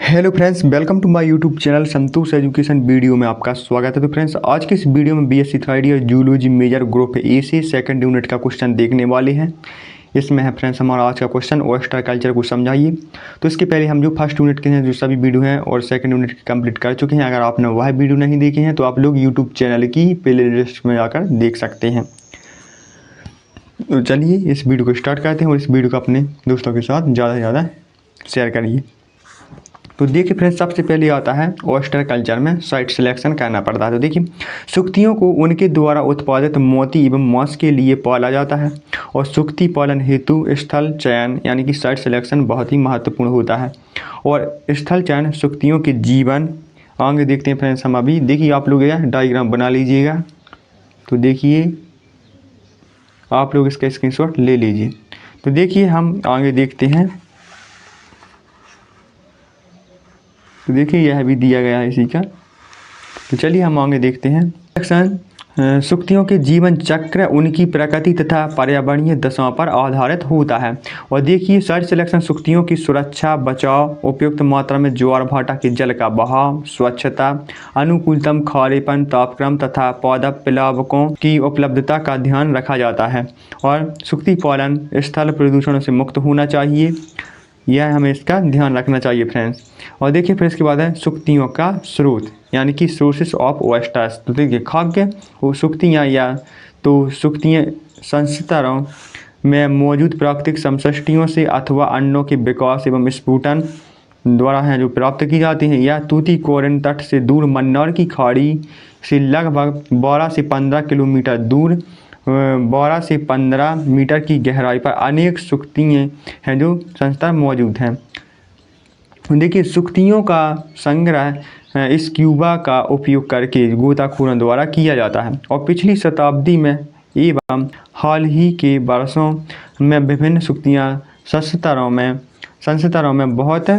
Hello friends, welcome to my YouTube channel Santosh education. Video में आपका स्वागत है। तो फ्रेंड्स, आज के इस वीडियो में BSc third year zoology major group A से सेकंड यूनिट का क्वेश्चन देखने वाले हैं। इसमें है फ्रेंड्स हमारा आज का क्वेश्चन, ऑयस्टर कल्चर को समझाइए। तो इसके पहले हम जो फर्स्ट यूनिट के हैं जो सभी वीडियो हैं और सेकंड यूनिट की कंप्लीट कर चुके हैं। अगर आपने वह वीडियो नहीं देखे हैं तो आप लोग यूट्यूब चैनल की प्ले लिस्ट में जाकर देख सकते हैं। तो चलिए इस वीडियो को स्टार्ट करते हैं और इस वीडियो को अपने दोस्तों के साथ ज़्यादा से ज़्यादा शेयर करिए। तो देखिए फ्रेंड्स, सबसे पहले आता है ऑयस्टर कल्चर में साइट सिलेक्शन करना पड़ता है। तो देखिए, सुक्तियों को उनके द्वारा उत्पादित मोती एवं मांस के लिए पाला जाता है और सुक्ति पालन हेतु स्थल चयन यानी कि साइट सिलेक्शन बहुत ही महत्वपूर्ण होता है। और स्थल चयन सुक्तियों के जीवन आगे देखते हैं फ्रेंड्स हम अभी। देखिए आप लोग यह डायग्राम बना लीजिएगा। तो देखिए आप लोग इसका स्क्रीनशॉट ले लीजिए। तो देखिए हम आगे देखते हैं। तो देखिए यह भी दिया गया है इसी का। तो चलिए हम आगे देखते हैं। सेक्शन सुक्तियों के जीवन चक्र उनकी प्रकृति तथा पर्यावरणीय दशाओं पर आधारित होता है। और देखिए साइट सिलेक्शन सुक्तियों की सुरक्षा, बचाव, उपयुक्त मात्रा में ज्वार भाटा के जल का बहाव, स्वच्छता, अनुकूलतम खारेपन, तापक्रम तथा पौधा प्लावकों की उपलब्धता का ध्यान रखा जाता है। और सुक्ति पालन स्थल प्रदूषण से मुक्त होना चाहिए, यह हमें इसका ध्यान रखना चाहिए फ्रेंड्स। और देखिए फिर इसके बाद है सुक्तियों का स्रोत यानी कि सोर्सेस ऑफ ऑयस्टर्स। तो देखिए खाद्य वो सुक्तियाँ या तो सुक्तियाँ संस्तरों में मौजूद प्राकृतिक समष्टियों से अथवा अंडों के विकास एवं स्फुटन द्वारा हैं जो प्राप्त की जाती हैं, या तूतीकोरिन तट से दूर मन्नार की खाड़ी से लगभग 12 से 15 किलोमीटर दूर 12 से 15 मीटर की गहराई पर अनेक सुक्तियाँ हैं जो संस्था मौजूद हैं। देखिए सुक्तियों का संग्रह इस क्यूबा का उपयोग करके गोताखोरों द्वारा किया जाता है। और पिछली शताब्दी में एवं हाल ही के वर्षों में विभिन्न सुक्तियाँ संस्तरों में बहुत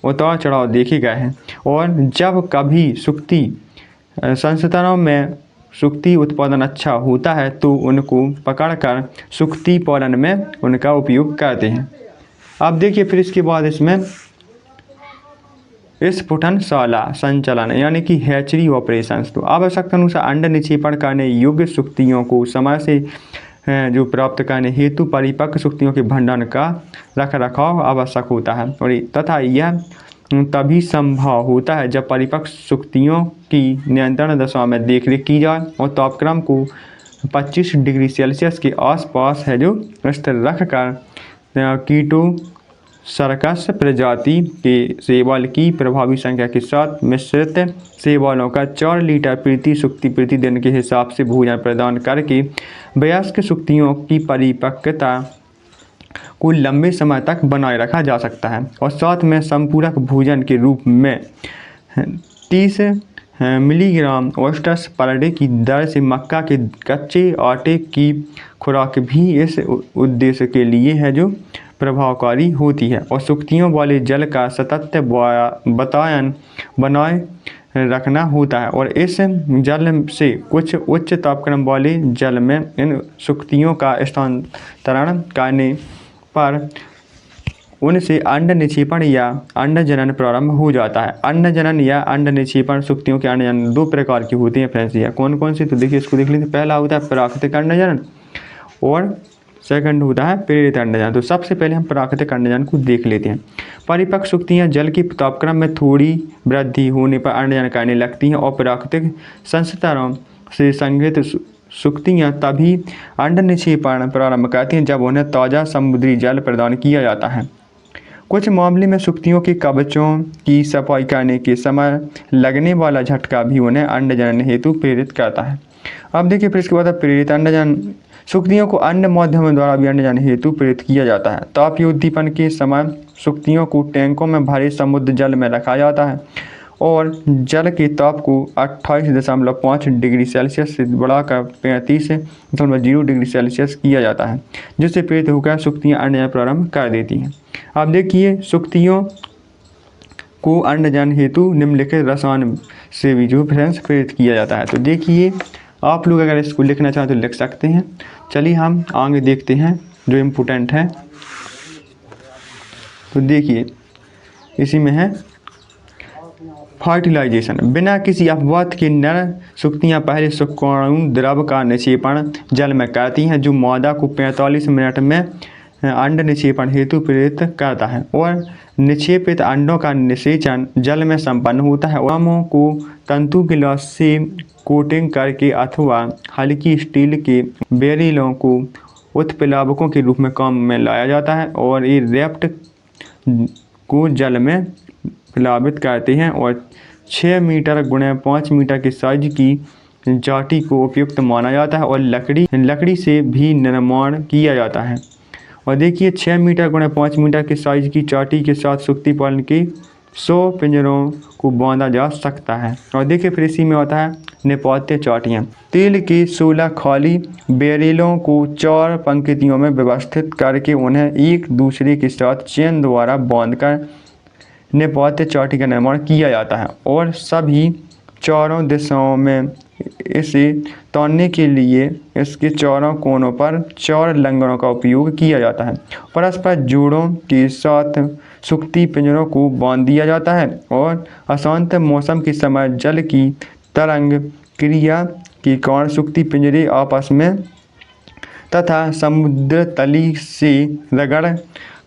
उतार चढ़ाव देखे गए हैं। और जब कभी सुक्ति संस्तरों में सुक्ति उत्पादन अच्छा होता है तो उनको पकड़कर सुक्ति पालन में उनका उपयोग करते हैं। अब देखिए फिर इसके बाद इसमें स्फुटनशाला संचालन यानी कि हैचरी ऑपरेशंस। तो आवश्यकता अनुसार अंड निक्षेपण करने योग्य सुक्तियों को समय से जो प्राप्त करने हेतु परिपक्व सुक्तियों के भंडारण का रख रखाव आवश्यक होता है। और तथा यह तभी संभव होता है जब परिपक्व सुक्तियों की नियंत्रण दशा में देखरेख की जाए और तापक्रम को 25 डिग्री सेल्सियस के आसपास है जो स्थिर रखकर कीटो सर्कस प्रजाति के शैवाल की प्रभावी संख्या के साथ मिश्रित शैवालों का 4 लीटर प्रति सुक्ति प्रतिदिन के हिसाब से भोजन प्रदान करके वयस्क सुक्तियों की परिपक्वता को लंबे समय तक बनाए रखा जा सकता है। और साथ में संपूरक भोजन के रूप में 30 मिलीग्राम ऑयस्टर्स पर डे की दर से मक्का के कच्चे आटे की खुराक भी इस उद्देश्य के लिए है जो प्रभावकारी होती है। और सुक्तियों वाले जल का सतत बतायन बनाए रखना होता है। और इस जल से कुछ उच्च तापक्रम वाले जल में इन सुक्तियों का स्थानांतरण करने पर उनसे अंड निक्षेपण या अंड जनन प्रारंभ हो जाता है। अंड जनन या अंड निक्षेपण सुक्तियों के अंड जनन 2 प्रकार की होती हैं फ्रेंड्स। या कौन कौन सी, तो देखिए इसको देख लीजिए। पहला होता है प्राकृतिक अंड जनन और सेकंड होता है प्रेरित अंड जनन। तो सबसे पहले हम प्राकृतिक अंड जनन को देख लेते हैं। परिपक्व सुक्तियाँ जल के तापक्रम में थोड़ी वृद्धि होने पर अंड जनन करने लगती हैं और प्राकृतिक संस्तरों से संग्रहित सुक्तियाँ तभी अंड निक्षेपण प्रारंभ करती हैं जब उन्हें ताज़ा समुद्री जल प्रदान किया जाता है। कुछ मामले में सुक्तियों के कवचों की सफाई करने के समय लगने वाला झटका भी उन्हें अंड जनन हेतु प्रेरित करता है। अब देखिए फिर इसके बाद प्रेरित अंड जनन। सुक्तियों को अन्य माध्यमों द्वारा भी अंड जनन हेतु प्रेरित किया जाता है। तापोद्दीपन के समय सुक्तियों को टैंकों में भरे समुद्र जल में रखा जाता है और जल के ताप को 28.5 डिग्री सेल्सियस से बढ़ाकर 35.0 डिग्री सेल्सियस किया जाता है, जिससे प्रेरित होकर सुक्तियाँ अंड जनन प्रारंभ कर देती हैं। अब देखिए सुक्तियों को अंड जनन हेतु निम्नलिखित रसायन से भी जो फ्रेंड्स प्रेरित किया जाता है। तो देखिए आप लोग अगर इसको लिखना चाहें तो लिख सकते हैं। चलिए हम आगे देखते हैं जो इम्पोर्टेंट है। तो देखिए इसी में है फर्टिलाइजेशन। बिना किसी अपवाद के नर सुक्तियाँ पहले शुक्राणु द्रव का निक्षेपण जल में करती हैं, जो मादा को 45 मिनट में अंड निक्षेपण हेतु प्रेरित करता है और निक्षेपित अंडों का निषेचन जल में संपन्न होता है। आमों को तंतु गिलास से कोटिंग करके अथवा हल्की स्टील के बेरिलों को उत्प्लावकों के रूप में काम में लाया जाता है और ये रैप्ट को जल में प्लावित करते हैं और 6 मीटर गुणे 5 मीटर के साइज की जाटी को उपयुक्त माना जाता है और लकड़ी से भी निर्माण किया जाता है। और देखिए 6 मीटर गुणे 5 मीटर के साइज की चाटी के साथ सुक्ति पालन के 100 पिंजरों को बांधा जा सकता है। और देखिए फिर इसी में होता है निपात्य चाटियाँ। तेल के 16 खाली बेरेलों को 4 पंक्तियों में व्यवस्थित करके उन्हें एक दूसरे के साथ चेन द्वारा बांधकर निपात्य चाटी का निर्माण किया जाता है और सभी चारों दिशाओं में इसे तानने के लिए इसके चारों कोनों पर 4 लंगड़ों का उपयोग किया जाता है। परस्पर जोड़ों के साथ सुक्ति पिंजरों को बांध दिया जाता है और अशांत मौसम के समय जल की तरंग क्रिया के कारण सुक्ति पिंजरे आपस में तथा समुद्र तली से रगड़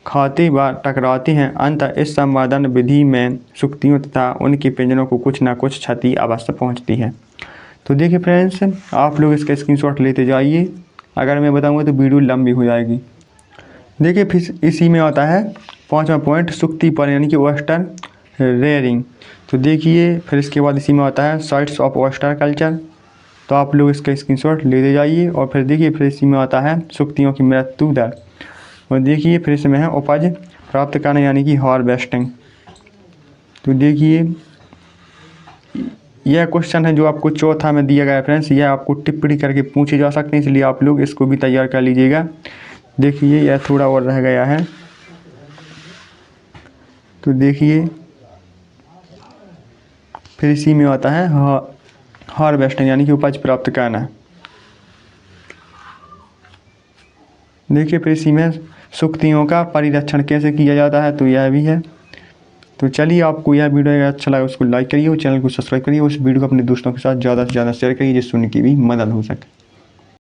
खाते व टकराते हैं। अंततः इस संवर्धन विधि में सुक्तियों तथा उनके पिंजरों को कुछ न कुछ क्षति अवश्य पहुंचती है। तो देखिए फ्रेंड्स, आप लोग इसका स्क्रीनशॉट लेते जाइए, अगर मैं बताऊंगा तो वीडियो लंबी हो जाएगी। देखिए फिर इसी में आता है 5वां पॉइंट सुक्ति पालन यानी कि ऑयस्टर रेयरिंग। तो देखिए फिर इसके बाद इसी में आता है साइट्स ऑफ ऑयस्टर कल्चर। तो आप लोग इसका स्क्रीनशॉट लेते जाइए। और फिर देखिए फिर इसी में आता है सुक्तियों की मृत्यु दर। और देखिए फिर इसमें है उपज प्राप्त करना यानी कि हार्वेस्टिंग। तो देखिए यह क्वेश्चन है जो आपको चौथा में दिया गया है फ्रेंड्स, यह आपको टिप्पणी करके पूछे जा सकते हैं, इसलिए आप लोग इसको भी तैयार कर लीजिएगा। देखिए यह थोड़ा और रह गया है। तो देखिए फिर इसी में आता है हार्वेस्टिंग यानी कि उपज प्राप्त करना। देखिए फिर इसी में सुक्तियों का परिरक्षण कैसे किया जाता है, तो यह भी है। तो चलिए, आपको यह वीडियो अच्छा लगा उसको लाइक करिए और चैनल को सब्सक्राइब करिए। उस वीडियो को अपने दोस्तों के साथ ज़्यादा से ज़्यादा शेयर करिए जिससे उनकी भी मदद हो सके।